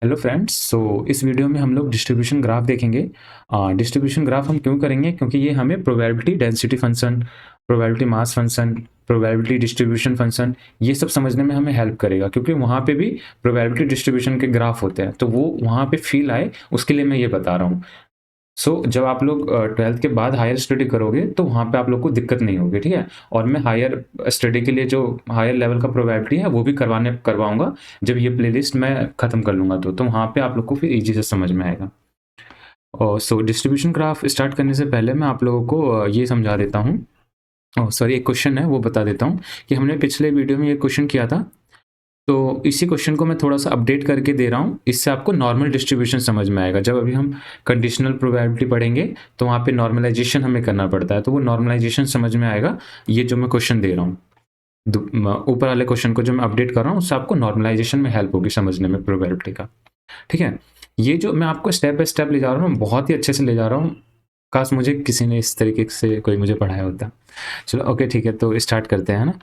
Hello friends. इस video में हम लोग डिस्ट्रीब्यूशन ग्राफ देखेंगे। डिस्ट्रीब्यूशन ग्राफ हम क्यों करेंगे? क्योंकि ये हमें probability density function, probability mass function, probability distribution function ये सब समझने में हमें हेल्प करेगा, क्योंकि वहाँ पे भी प्रोबेबिलिटी डिस्ट्रीब्यूशन के ग्राफ होते हैं, तो वो वहाँ पे फील आए उसके लिए मैं ये बता रहा हूँ। जब आप लोग 12th के बाद हायर स्टडी करोगे तो वहाँ पे आप लोग को दिक्कत नहीं होगी, ठीक है। और मैं हायर स्टडी के लिए जो हायर लेवल का प्रोबेबिलिटी है वो भी करवाऊंगा जब ये प्लेलिस्ट मैं ख़त्म कर लूँगा, तो वहाँ पे आप लोग को फिर ईजी से समझ में आएगा। और डिस्ट्रीब्यूशन ग्राफ स्टार्ट करने से पहले मैं आप लोगों को ये समझा देता हूँ। सॉरी, एक क्वेश्चन है वो बता देता हूँ कि हमने पिछले वीडियो में ये क्वेश्चन किया था, तो इसी क्वेश्चन को मैं थोड़ा-सा अपडेट करके दे रहा हूँ, इससे आपको नॉर्मल डिस्ट्रीब्यूशन समझ में आएगा। जब अभी हम कंडीशनल प्रोबेबिलिटी पढ़ेंगे, तो वहाँ पे नॉर्मलाइज़ेशन हमें करना पड़ता है, तो वो नॉर्मलाइज़ेशन समझ में आएगा, ये जो मैं क्वेश्चन दे रहा हूँ। ऊपर वाले क्वेश्चन को जो मैं अपडेट कर रहा हूँ, उससे आपको नॉर्मलाइज़ेशन में हेल्प होगी समझने में प्रोबेबिलिटी का, ठीक है? ये जो मैं आपको स्टेप बाय स्टेप ले जा रहा हूँ, बहुत ही अच्छे से ले जा रहा हूँ। काश मुझे किसी ने इस तरीके से कोई मुझे पढ़ाया होता। चलो ओके, ठीक है, तो स्टार्ट करते हैं, है ना?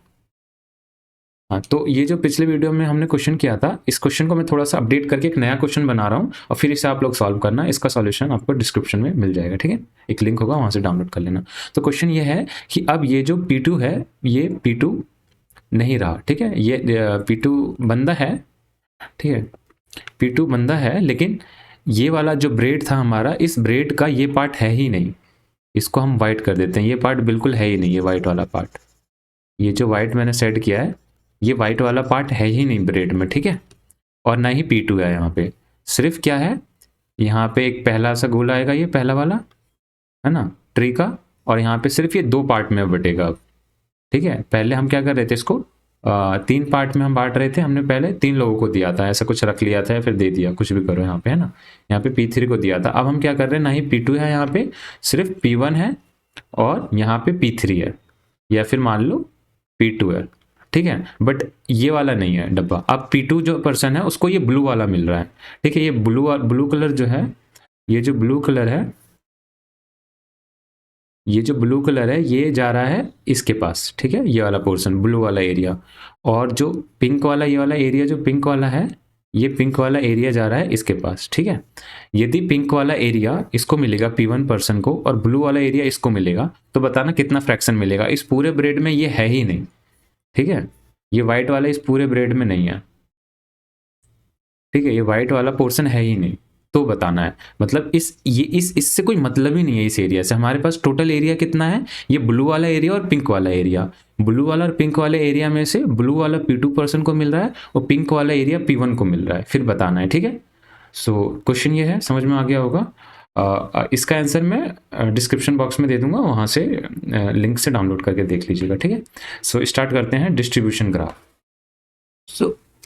हाँ, तो ये जो पिछले वीडियो में हमने क्वेश्चन किया था, इस क्वेश्चन को मैं थोड़ा-सा अपडेट करके एक नया क्वेश्चन बना रहा हूँ और फिर इसे आप लोग सॉल्व करना। इसका सॉल्यूशन आपको डिस्क्रिप्शन में मिल जाएगा, ठीक है? एक लिंक होगा, वहाँ से डाउनलोड कर लेना। तो क्वेश्चन ये है कि अब ये जो P2 है, ये P2 नहीं रहा, ठीक है? ये P2 बंदा है, ठीक है? P2 बंदा है, लेकिन ये वाला जो ब्रेड था हमारा, इस ब्रेड का ये पार्ट है ही नहीं। इसको हम व्हाइट कर देते हैं, ये पार्ट बिल्कुल है ही नहीं, ये व्हाइट वाला पार्ट। ये जो व्हाइट मैंने सेट किया है, ये व्हाइट वाला पार्ट है ही नहीं ब्रेड में, ठीक है। और ना ही P2 है यहाँ पे। सिर्फ क्या है, यहाँ पे एक पहला सा गोला आएगा, ये पहला वाला है ना, ट्री का। और यहाँ पे सिर्फ ये दो पार्ट में बटेगा अब, ठीक है। पहले हम क्या कर रहे थे, इसको 3 पार्ट में हम बांट रहे थे। हमने पहले 3 लोगों को दिया था, ऐसा कुछ रख लिया था या फिर दे दिया, कुछ भी करो यहाँ पे, है ना। यहाँ पे P3 को दिया था। अब हम क्या कर रहे हैं, ना ही P2 है यहाँ पे, सिर्फ P1 है और यहाँ पे P3 है, या फिर मान लो P2 है, ठीक है। बट ये वाला नहीं है डब्बा। अब P2 जो पर्सन है उसको ये ब्लू वाला मिल रहा है, ठीक है। ये ब्लू कलर जो है, ये जो ब्लू कलर है, ये जो ब्लू कलर है ये जा रहा है इसके पास, ठीक है। ये वाला पोर्शन, ब्लू वाला एरिया। और जो पिंक वाला, ये वाला एरिया जो पिंक वाला है, ये पिंक वाला एरिया जा रहा है इसके पास, ठीक है। यदि पिंक वाला एरिया इसको मिलेगा P1 पर्सन को और ब्लू वाला एरिया इसको मिलेगा, तो बताना कितना फ्रैक्शन मिलेगा। इस पूरे ब्रेड में ये है ही नहीं, ठीक है। ये व्हाइट वाला इस पूरे ब्रेड में नहीं है, ठीक है। ये व्हाइट वाला पोर्शन है ही नहीं, तो बताना है। मतलब इससे कोई मतलब ही नहीं है। इस एरिया से हमारे पास टोटल एरिया कितना है, ये ब्लू वाला एरिया और पिंक वाला एरिया। ब्लू वाला और पिंक वाले एरिया में से ब्लू वाला P2 पर्सन को मिल रहा है और पिंक वाला एरिया P1 को मिल रहा है, फिर बताना है, ठीक है। क्वेश्चन ये है, समझ में आ गया होगा। इसका आंसर मैं डिस्क्रिप्शन बॉक्स में दे दूंगा, वहाँ से लिंक से डाउनलोड करके देख लीजिएगा, ठीक है। स्टार्ट करते हैं डिस्ट्रीब्यूशन ग्राफ।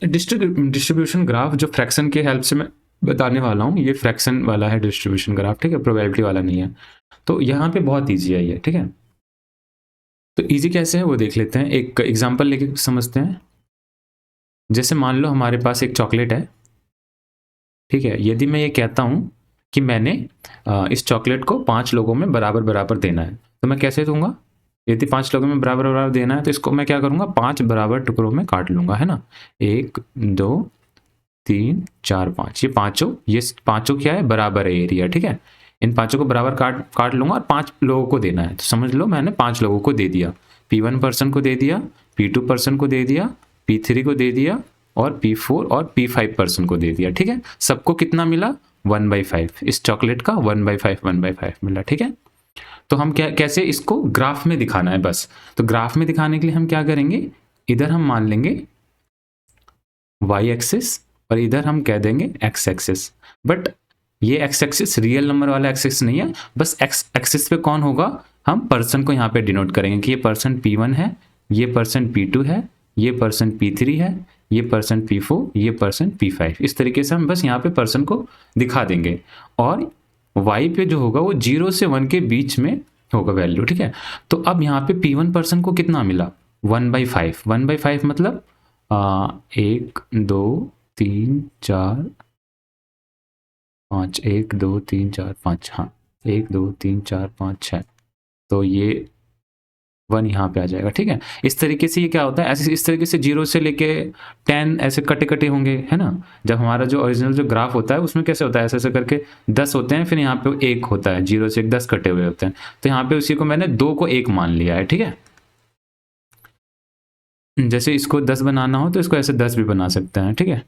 डिस्ट्रीब्यूशन ग्राफ जो फ्रैक्शन के हेल्प से मैं बताने वाला हूँ, ये फ्रैक्शन वाला है डिस्ट्रीब्यूशन ग्राफ, ठीक है, प्रोबेबिलिटी वाला नहीं है। तो यहाँ पे बहुत ईजी है ये, ठीक है। तो ईजी कैसे है वो देख लेते हैं, एक एग्जांपल लेके समझते हैं। जैसे मान लो हमारे पास एक चॉकलेट है, ठीक है। यदि मैं ये कहता हूँ कि मैंने इस चॉकलेट को 5 लोगों में बराबर बराबर देना है, तो मैं कैसे दूंगा? यदि 5 लोगों में बराबर बराबर देना है तो इसको मैं क्या करूँगा, 5 बराबर टुकड़ों में काट लूँगा, है ना। 1 2 3 4 5, ये पांचों क्या है, बराबर है एरिया, ठीक है। इन पांचों को बराबर काट काट लूंगा और 5 लोगों को देना है, तो समझ लो मैंने 5 लोगों को दे दिया। P1 पर्सन को दे दिया, P2 पर्सन को दे दिया, P3 को दे दिया और P4 और P5 पर्सन को दे दिया, ठीक है। सबको कितना मिला, 1/5। इस चॉकलेट का 1/5 मिला, ठीक है। तो हम क्या कैसे इसको ग्राफ में दिखाना है बस। तो ग्राफ में दिखाने के लिए हम क्या करेंगे, इधर हम मान लेंगे y एक्सिस और इधर हम कह देंगे x एक्सिस। बट ये x एक्सिस रियल नंबर वाला एक्सिस नहीं है, बस x एक्सिस पे कौन होगा, हम पर्सन को यहाँ पे डिनोट करेंगे कि ये पर्सन P1 है, ये पर्सन P2 है, ये पर्सन P3 है, ये पर्सन P4, ये पर्सन P5। इस तरीके से हम बस यहाँ पे पर्सन को दिखा देंगे। और y पे जो होगा वो 0 से 1 के बीच में होगा वैल्यू, ठीक है। तो अब यहाँ पे P1 पर्सन को कितना मिला, 1/5। 1/5 मतलब 1 2 3 4 5, 1 2 3 4 5, हाँ 1 2 3 4 5 6। तो ये 1 यहाँ पे आ जाएगा, ठीक है। इस तरीके से ये क्या होता है, ऐसे इस तरीके से 0 से लेके 10 ऐसे कटे-कटे होंगे, है ना? जब हमारा जो ओरिजिनल जो ग्राफ होता है उसमें कैसे होता है, ऐसे-ऐसे करके 10 होते हैं, फिर यहाँ पे 1 होता है, 0 से 10 कटे हुए होते हैं। तो यहाँ पे उसी को मैंने 2 को 1 मान लिया है, ठीक है। जैसे इसको 10 बनाना हो तो इसको ऐसे 10 भी बना सकते हैं, ठीक है।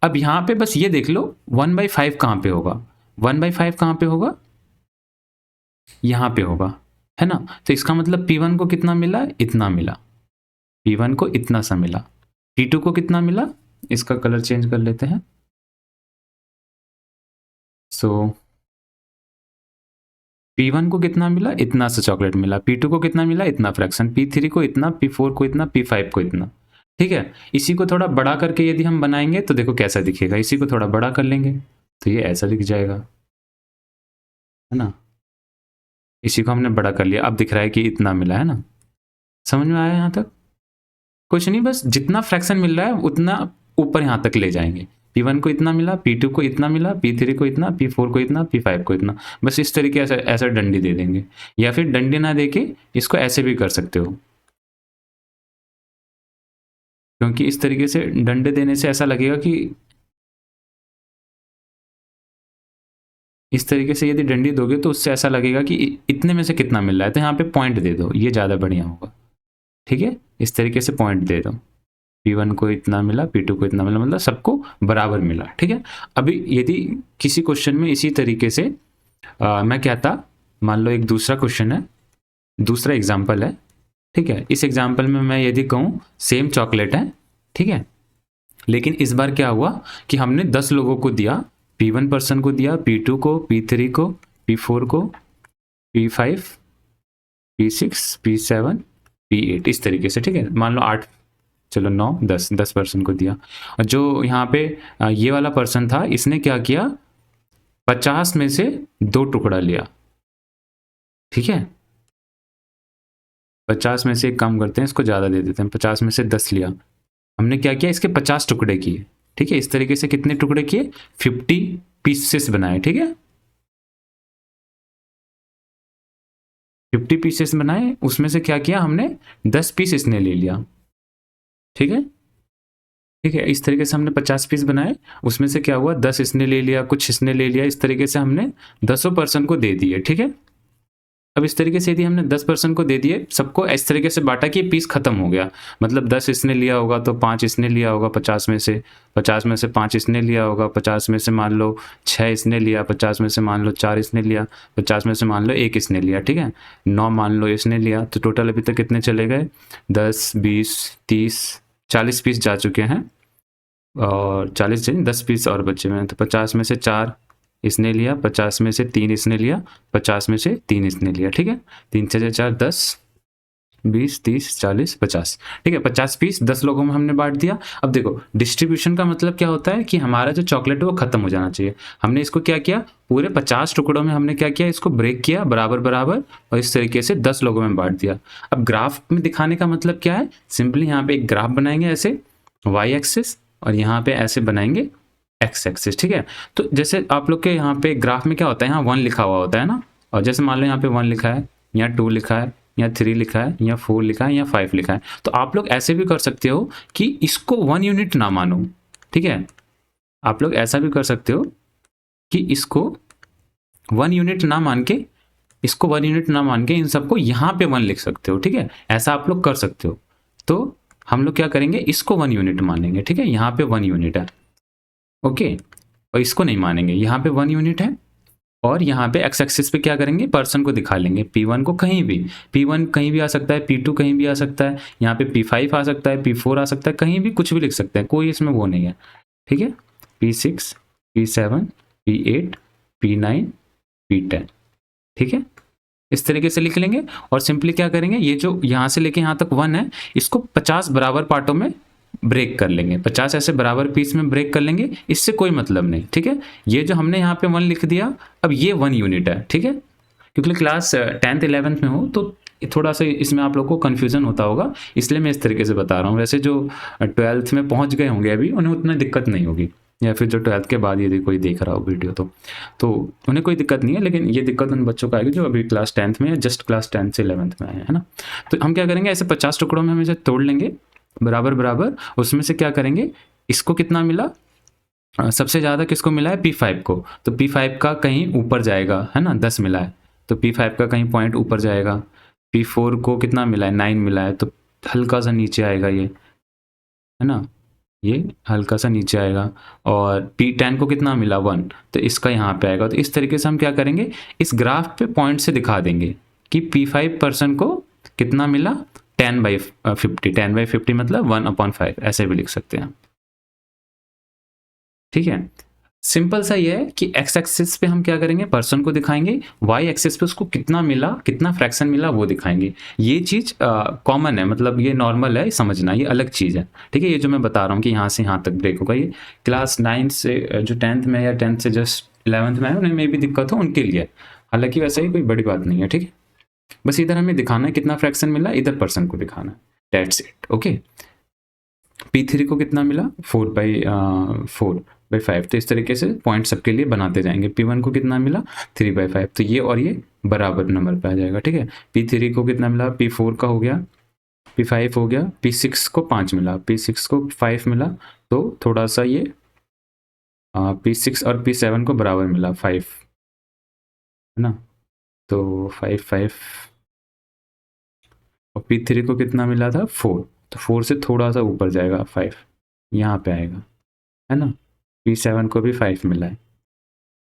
अब यहाँ पे बस ये देख लो 1/5 कहाँ पे होगा, 1/5 कहाँ पे होगा, यहाँ पे होगा, है ना? तो इसका मतलब P1 को कितना मिला, इतना मिला, P1 को इतना सा मिला, P2 को कितना मिला, इसका कलर चेंज कर लेते हैं। सो P1 को कितना मिला, इतना सा चॉकलेट मिला, P2 को कितना मिला, इतना फ्रैक्शन, P3 को इतना, P4 को इतना, P5 को इतना, ठीक है। इसी को थोड़ा बड़ा करके यदि हम बनाएंगे तो देखो कैसा दिखेगा, इसी को थोड़ा बड़ा कर लेंगे तो ये ऐसा दिख जाएगा, है ना। इसी को हमने बड़ा कर लिया, अब दिख रहा है कि इतना मिला, है ना। समझ में आया यहाँ तक? कुछ नहीं, बस जितना फ्रैक्शन मिल रहा है उतना ऊपर यहाँ तक ले जाएंगे। P1 को इतना मिला, P2 को इतना मिला, P3 को इतना, P4 को इतना, P5 को इतना, बस इस तरीके से ऐसा डंडी दे देंगे। या फिर डंडी ना देके इसको ऐसे भी कर सकते हो, क्योंकि इस तरीके से डंडे देने से ऐसा लगेगा कि इस तरीके से यदि डंडी दोगे तो उससे ऐसा लगेगा कि इतने में से कितना मिल रहा है, तो यहाँ पे पॉइंट दे दो, ये ज़्यादा बढ़िया होगा, ठीक है। इस तरीके से पॉइंट दे दो, P1 को इतना मिला, P2 को इतना मिला, मतलब सबको बराबर मिला, ठीक है। अभी यदि किसी क्वेश्चन में इसी तरीके से मैं कहता, मान लो एक दूसरा क्वेश्चन है, दूसरा एग्जाम्पल है, ठीक है। इस एग्जाम्पल में मैं यदि कहूँ सेम चॉकलेट है, ठीक है, लेकिन इस बार क्या हुआ कि हमने 10 लोगों को दिया, P1 पर्सन को दिया, P2 को, P3 को, P4 को, P5, P6, P7, P8, इस तरीके से, ठीक है। मान लो 8, चलो 9, 10 पर्सन को दिया। और जो यहाँ पे ये वाला पर्सन था, इसने क्या किया, 50 में से 2 टुकड़ा लिया, ठीक है। 50 में से एक काम करते हैं, इसको ज़्यादा दे देते हैं, 50 में से 10 लिया, हमने क्या किया, इसके 50 टुकड़े किए, ठीक है। इस तरीके से कितने टुकड़े किए, 50 पीसेस बनाए, ठीक है। 50 पीसेस बनाए, उसमें से क्या किया हमने, 10 पीस इसने ले लिया, ठीक है, ठीक है। इस तरीके से हमने 50 पीस बनाए, उसमें से क्या हुआ, 10 इसने ले लिया, कुछ इसने ले लिया, इस तरीके से हमने 10 पर्सन को दे दिए, ठीक है। अब इस तरीके से यदि हमने 10 पर्सन को दे दिए, सबको इस तरीके से बांटा कि पीस खत्म हो गया, मतलब 10 इसने लिया होगा तो 5 इसने लिया होगा, 50 में से 5 इसने लिया होगा, 50 में से मान लो 6 इसने लिया, 50 में से मान लो 4 इसने लिया, 50 में से मान लो 1 इसने लिया, ठीक है। 9 मान लो इसने लिया, तो टोटल अभी तक कितने चले गए, 10, 20, 30, 40 पीस जा चुके हैं, और 40 10 पीस और बचे हुए हैं, तो 50 में से 4 इसने लिया, 50 में से 3 इसने लिया, 50 में से 3 इसने लिया, ठीक है। 3 6 4 10, 20, 30, 40, 50, ठीक है। 50 पीस 10 लोगों में हमने बांट दिया। अब देखो डिस्ट्रीब्यूशन का मतलब क्या होता है कि हमारा जो चॉकलेट है वो खत्म हो जाना चाहिए। हमने इसको क्या किया, पूरे 50 टुकड़ों में हमने क्या किया, इसको ब्रेक किया बराबर बराबर, और इस तरीके से 10 लोगों में बांट दिया। अब ग्राफ में दिखाने का मतलब क्या है, सिंपली यहाँ पे एक ग्राफ बनाएंगे ऐसे, y एक्सिस, और यहाँ पे ऐसे बनाएंगे x एक्सिस, ठीक है। तो जैसे आप लोग के यहाँ पे ग्राफ में क्या होता है, यहाँ 1 लिखा हुआ होता है ना, और जैसे मान लो यहाँ पे 1 लिखा है, यहाँ 2 लिखा है, यहाँ 3 लिखा है, यहाँ 4 लिखा है, यहाँ 5 लिखा है, तो आप लोग ऐसे भी कर सकते हो कि इसको 1 यूनिट ना मानो, ठीक है। आप लोग ऐसा भी कर सकते हो कि इसको 1 यूनिट ना मान के, इसको 1 यूनिट ना मान के इन सबको यहाँ पे 1 लिख सकते हो, ठीक है। ऐसा आप लोग कर सकते हो। तो हम लोग क्या करेंगे, इसको 1 यूनिट मानेंगे, ठीक है, यहाँ पे 1 यूनिट है, ओके। और इसको नहीं मानेंगे, यहाँ पे 1 यूनिट है, और यहाँ पे एक्स एक्सिस पे क्या करेंगे, पर्सन को दिखा लेंगे, P1 को कहीं भी, P1 कहीं भी आ सकता है, P2 कहीं भी आ सकता है, यहाँ पे P5 आ सकता है, P4 आ सकता है, कहीं भी कुछ भी लिख सकते हैं, कोई इसमें वो नहीं है, ठीक है। P6, P7, P8, P9, P10, ठीक है, इस तरीके से लिख लेंगे। और सिंपली क्या करेंगे, ये जो यहाँ से लेके यहाँ तक 1 है, इसको 50 बराबर पार्टों में ब्रेक कर लेंगे, 50 ऐसे बराबर पीस में ब्रेक कर लेंगे, इससे कोई मतलब नहीं, ठीक है। ये जो हमने यहाँ पे 1 लिख दिया, अब ये 1 यूनिट है, ठीक है। क्योंकि क्लास 10th 11th में हो तो थोड़ा सा इसमें आप लोग को कन्फ्यूजन होता होगा, इसलिए मैं इस तरीके से बता रहा हूँ। वैसे जो 12th में पहुँच गए होंगे अभी, उन्हें उतना दिक्कत नहीं होगी, या फिर जो 12th के बाद यदि कोई देख रहा हो वीडियो तो उन्हें कोई दिक्कत नहीं है, लेकिन ये दिक्कत उन बच्चों को आएगी जो अभी क्लास 10th में या जस्ट क्लास 10th से 11th में आए हैं, है ना। तो हम क्या करेंगे, ऐसे 50 टुकड़ों में हम इसे तोड़ लेंगे बराबर बराबर। उसमें से क्या करेंगे, इसको कितना मिला, सबसे ज़्यादा किसको मिला है, P5 को, तो P5 का कहीं ऊपर जाएगा, है ना, 10 मिला है तो P5 का कहीं पॉइंट ऊपर जाएगा। P4 को कितना मिला है, 9 मिला है तो हल्का सा नीचे आएगा ये, है ना, ये हल्का सा नीचे आएगा। और P10 को कितना मिला, 1, तो इसका यहाँ पे आएगा। तो इस तरीके से हम क्या करेंगे, इस ग्राफ पे पॉइंट से दिखा देंगे कि P5 पर्सन को कितना मिला, 10/50। 10/50 मतलब 1/5, ऐसे भी लिख सकते हैं, ठीक है। सिंपल सा ये है कि एक्स एक्सिस पे हम क्या करेंगे, पर्सन को दिखाएंगे, वाई एक्सिस पे उसको कितना मिला, कितना फ्रैक्शन मिला वो दिखाएंगे। ये चीज़ कॉमन है, मतलब ये नॉर्मल है, समझना, ये अलग चीज़ है, ठीक है। ये जो मैं बता रहा हूँ कि यहाँ से यहाँ तक ब्रेक होगा, ये क्लास 9 से जो 10th में या 10th से जस्ट 11th में है उन्हें में भी दिक्कत हो उनके लिए, हालांकि वैसा ही कोई बड़ी बात नहीं है, ठीक है। बस इधर हमें दिखाना है कितना फ्रैक्शन मिला, इधर पर्सन को दिखाना है, दैट्स इट, ओके। P3 को कितना मिला, 4/5। तो इस तरीके से पॉइंट सबके लिए बनाते जाएंगे। P1 को कितना मिला, 3/5। तो ये और ये बराबर नंबर पे आ जाएगा, ठीक है। P3 को कितना मिला, P4 का हो गया, P5 हो गया, P6 को 5 मिला, P6 को 5 मिला, तो थोड़ा सा ये P6 और P7 को बराबर मिला 5, है ना, तो 5 और P3 को कितना मिला था, 4, तो 4 से थोड़ा सा ऊपर जाएगा, 5 यहाँ पे आएगा, है ना। P7 को भी 5 मिला है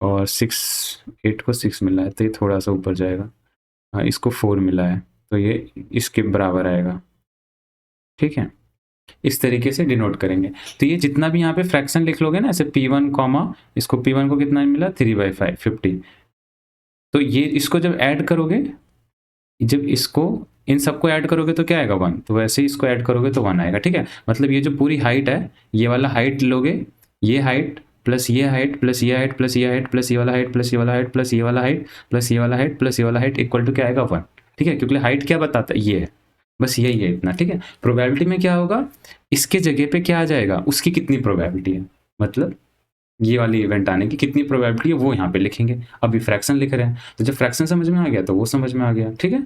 और 8 को 6 मिला है, तो ये थोड़ा सा ऊपर जाएगा। हाँ, इसको 4 मिला है तो ये इसके बराबर आएगा, ठीक है। इस तरीके से डिनोट करेंगे। तो ये जितना भी यहाँ पे फ्रैक्शन लिख लोगे ना, ऐसे P1 कॉमा, इसको P1 को कितना मिला, 3/5, 50। तो ये इसको जब ऐड करोगे, जब इसको इन सबको ऐड करोगे तो क्या आएगा, 1। तो वैसे ही इसको ऐड करोगे तो 1 आएगा, ठीक है। मतलब ये जो पूरी हाइट है, ये वाला हाइट लोगे, ये हाइट प्लस ये हाइट प्लस ये हाइट प्लस ये हाइट प्लस ये वाला हाइट प्लस ये वाला हाइट प्लस ये वाला हाइट प्लस ये वाला हाइट प्लस ये वाला हाइट इक्वल टू क्या आएगा, 1, ठीक है। क्योंकि हाइट क्या बताता है, ये है, बस यही है इतना, ठीक है। प्रोबेबिलिटी में क्या होगा, इसके जगह पे क्या आ जाएगा, उसकी कितनी प्रोबेबिलिटी है, मतलब ये वाली इवेंट आने की कितनी प्रोबेबिलिटी है वो यहाँ पे लिखेंगे। अभी फ्रैक्शन लिख रहे हैं तो जब फ्रैक्शन समझ में आ गया तो वो समझ में आ गया, ठीक है।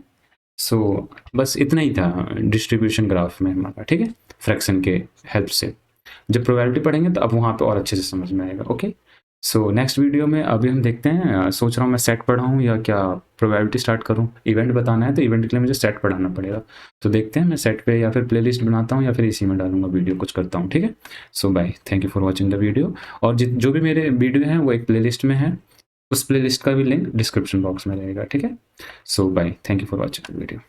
सो बस इतना ही था डिस्ट्रीब्यूशन ग्राफ में हमारा, ठीक है, फ्रैक्शन के हेल्प से। जब प्रोबेबिलिटी पढ़ेंगे तो अब वहाँ पे और अच्छे से समझ में आएगा, ओके। सो नेक्स्ट वीडियो में अभी हम देखते हैं, सोच रहा हूँ मैं सेट पढ़ाऊँ या क्या प्रोबेबिलिटी स्टार्ट करूँ। इवेंट बताना है तो इवेंट के लिए मुझे सेट पढ़ाना पड़ेगा, तो देखते हैं मैं सेट पे या फिर प्लेलिस्ट बनाता हूँ या फिर इसी में डालूंगा वीडियो, कुछ करता हूँ, ठीक है। So bye, thank you for watching the video. और जो भी मेरे वीडियो हैं वो एक प्लेलिस्ट में है, उस प्लेलिस्ट का भी लिंक डिस्क्रिप्शन बॉक्स में रहेगा, ठीक है। So bye, thank you for watching the video.